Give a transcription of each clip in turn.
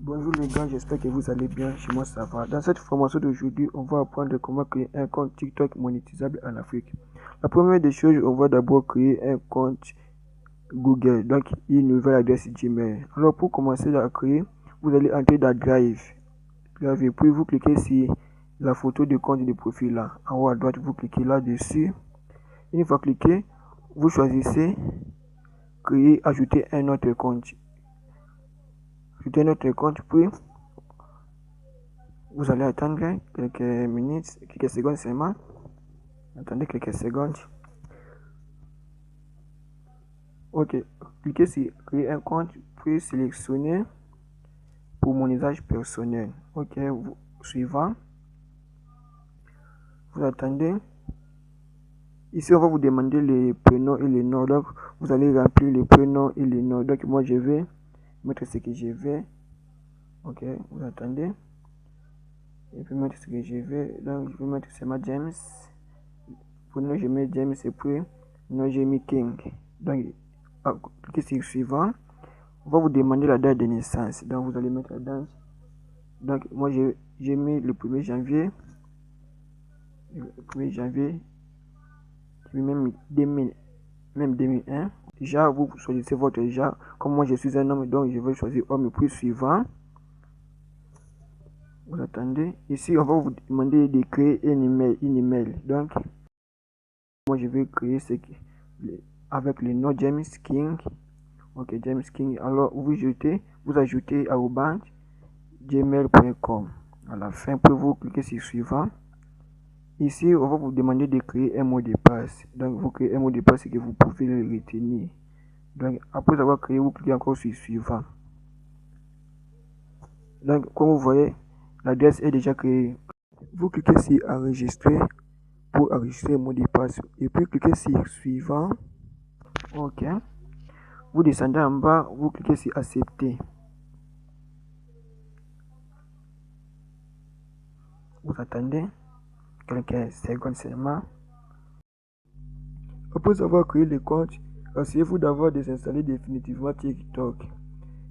Bonjour les gars, j'espère que vous allez bien. Chez moi ça va. Dans cette formation d'aujourd'hui, on va apprendre comment créer un compte TikTok monétisable en Afrique. La première des choses, on va d'abord créer un compte Google, donc une nouvelle adresse Gmail. Alors pour commencer à créer, vous allez entrer dans Drive, puis vous cliquez sur la photo de compte de profil là. En haut à droite, vous cliquez là-dessus. Une fois cliqué, vous choisissez créer, ajouter un autre compte. Ajouter un autre compte, puis vous allez attendre quelques minutes, quelques secondes seulement. Attendez quelques secondes. Ok, cliquez sur créer un compte, puis sélectionnez pour mon usage personnel. Ok, suivant. Vous attendez. Ici, on va vous demander les prénoms et les noms. Donc, vous allez remplir les prénoms et les noms. Donc, moi, je vais mettre ce que je vais. Ok, vous attendez. Je vais mettre ce que je vais. Donc, je vais mettre seulement James. Pour nous, je mets James et puis nous, j'ai mis King. Donc, cliquez sur suivant. On va vous demander la date de naissance. Donc, vous allez mettre la date. Donc, moi, j'ai mis le 1er janvier. Le 1er janvier. Même 2001. Déjà, vous choisissez votre genre. Comme moi, je suis un homme, donc je vais choisir homme. Puis suivant. Vous attendez. Ici, on va vous demander de créer un email. Donc, moi, je vais créer avec le nom James King. Ok, James King. Alors, vous ajoutez @gmail.com. À la fin, puis vous cliquez sur suivant. Ici, on va vous demander de créer un mot de passe. Donc, vous créez un mot de passe que vous pouvez le retenir. Donc, après avoir créé, vous cliquez encore sur suivant. Donc, comme vous voyez, l'adresse est déjà créée. Vous cliquez sur enregistrer pour enregistrer le mot de passe. Et puis, cliquez sur suivant. Ok. Vous descendez en bas, vous cliquez sur accepter. Vous attendez quelques secondes seulement. Après avoir créé le compte, asseyez-vous d'avoir désinstallé définitivement TikTok.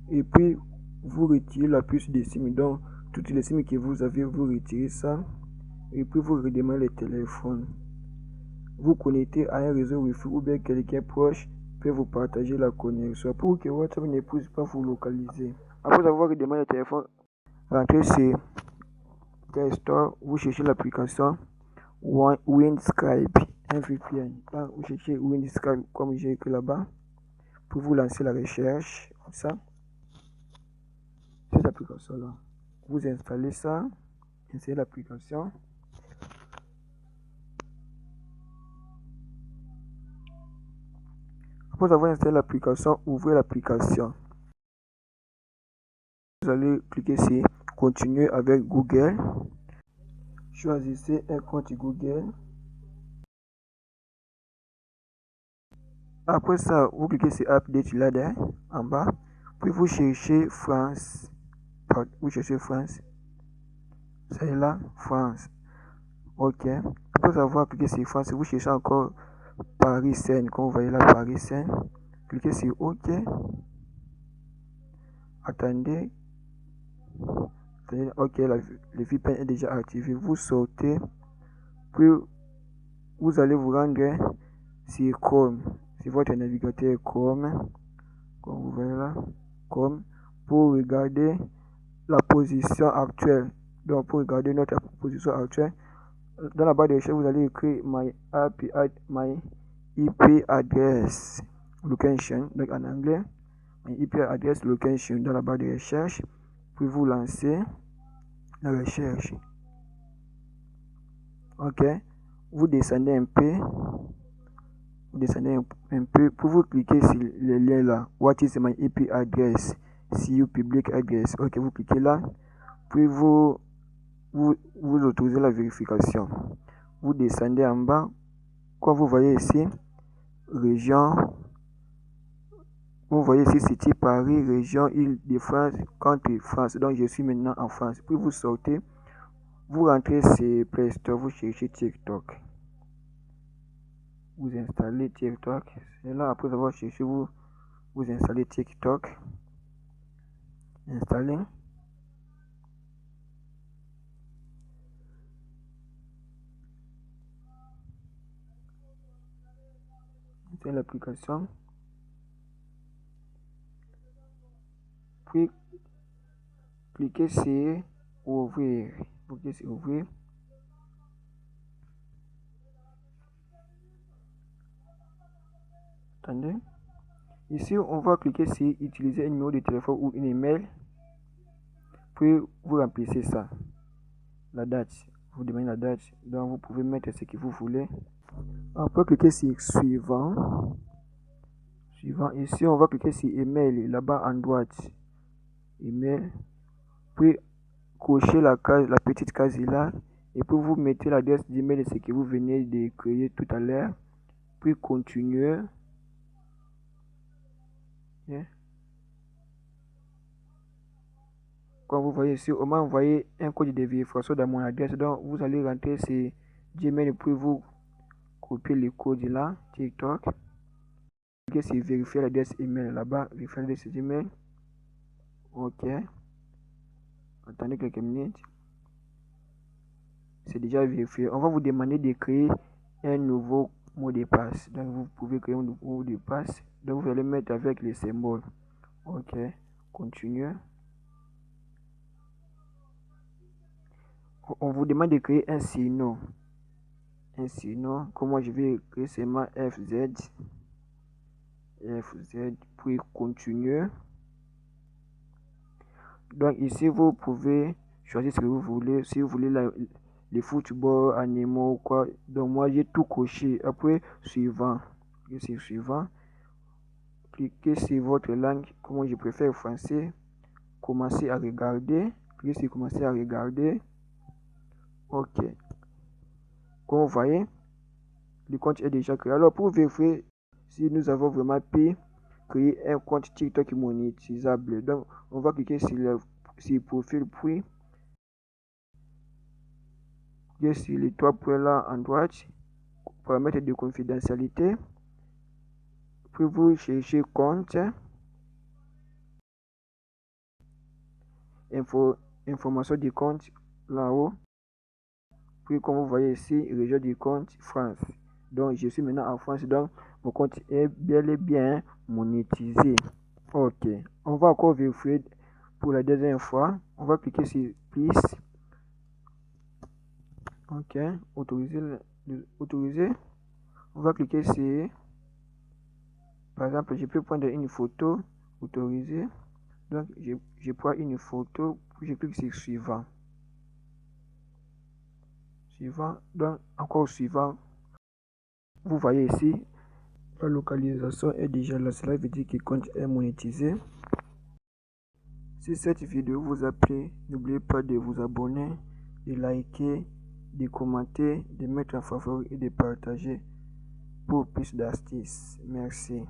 Et puis, vous retirez la puce de SIM. Donc, toutes les SIM que vous avez, vous retirez ça. Et puis, vous redémarrez le téléphone. Vous connectez à un réseau Wi-Fi ou bien quelqu'un proche peut vous partager la connexion pour que WhatsApp ne puisse pas vous localiser. Après avoir redémarré le téléphone, rentrez sur Play Store, vous cherchez l'application Windscribe, un VPN. Là, vous cherchez Windscribe comme j'ai écrit là-bas. Pour vous lancer la recherche, comme ça. Cette application-là. Vous installez ça, installez l'application. Après avoir installé l'application, ouvrez l'application. Vous allez cliquer sur continuer avec Google. Choisissez un compte Google. Après ça, vous cliquez sur Update là en bas. Puis vous cherchez France. Vous cherchez France. C'est là, France. Ok. Après avoir cliqué sur France, vous cherchez encore Paris Seine. Comme vous voyez là, Paris Seine. Cliquez sur OK. Attendez. Ok, le VPN est déjà activé. Vous sortez. Puis vous allez vous rendre sur Chrome. Si votre navigateur Chrome, comme vous voyez là, Chrome, pour regarder la position actuelle. Donc pour regarder notre position actuelle, dans la barre de recherche, vous allez écrire my IP address location, donc en anglais, my IP address location dans la barre de recherche, puis vous lancez la recherche. Ok, vous descendez un peu. Pour vous cliquer sur le lien là, what is my IP address, CU public address. Ok, vous cliquez là, puis vous autorisez la vérification. Vous descendez en bas, comme vous voyez ici, région, vous voyez ici City Paris, région Île-de-France, country France. Donc je suis maintenant en France. Puis vous sortez, vous rentrez sur Play Store, vous cherchez TikTok. Vous installez TikTok. Et là, après avoir cherché, vous installez TikTok. Installez. sélectionnez l'application, puis cliquez sur ouvrir. Vous cliquez sur ouvrir. Attendez. Ici, on va cliquer sur utiliser un numéro de téléphone ou une email. Puis vous remplissez ça. La date. Vous demandez la date. Donc vous pouvez mettre ce que vous voulez. Après, cliquez sur suivant. Suivant. Ici, on va cliquer sur email. Là-bas en droite. Email. Puis cochez la petite case là. Et puis vous mettez l'adresse d'email de ce que vous venez de créer tout à l'heure. Puis continuez. Yeah. Comme vous voyez ici, on m'a envoyé un code de vérification dans mon adresse. Donc, vous allez rentrer sur Gmail et puis vous copiez le code là, TikTok. Cliquez sur vérifier l'adresse email là-bas, vérifier l'adresse email. Ok. Attendez quelques minutes. C'est déjà vérifié. On va vous demander de créer un nouveau mot de passe. Donc, vous pouvez créer un nouveau mot de passe. Donc, vous allez mettre avec les symboles. Ok. Continuez. On vous demande de créer un sinon. Un sinon, comment je vais créer seulement FZ, puis continuer. Donc ici, vous pouvez choisir ce que vous voulez. Si vous voulez les football, animaux, quoi. Donc moi, j'ai tout coché. Après, suivant. Cliquez sur suivant. Cliquez sur votre langue. Comment je préfère français. Commencez à regarder. Cliquez sur commencer à regarder. Ok. Comme vous voyez, le compte est déjà créé. Alors pour vérifier si nous avons vraiment pu créer un compte TikTok monétisable, donc on va cliquer sur le profil, puis cliquer sur les trois points là en droite, paramètres de confidentialité, puis vous cherchez compte, information du compte là-haut, puis comme vous voyez ici, région du compte France. Donc je suis maintenant en France, donc mon compte est bel et bien monétisé. Ok, on va encore vérifier pour la deuxième fois. On va cliquer sur plus. Ok, autoriser. On va cliquer sur, par exemple, je peux prendre une photo, autoriser. Donc je prends une photo, puis je clique sur suivant. Suivant, donc encore suivant. Vous voyez ici, la localisation est déjà là. Cela veut dire que le compte est monétisé. Si cette vidéo vous a plu, n'oubliez pas de vous abonner, de liker, de commenter, de mettre en favori et de partager pour plus d'astuces. Merci.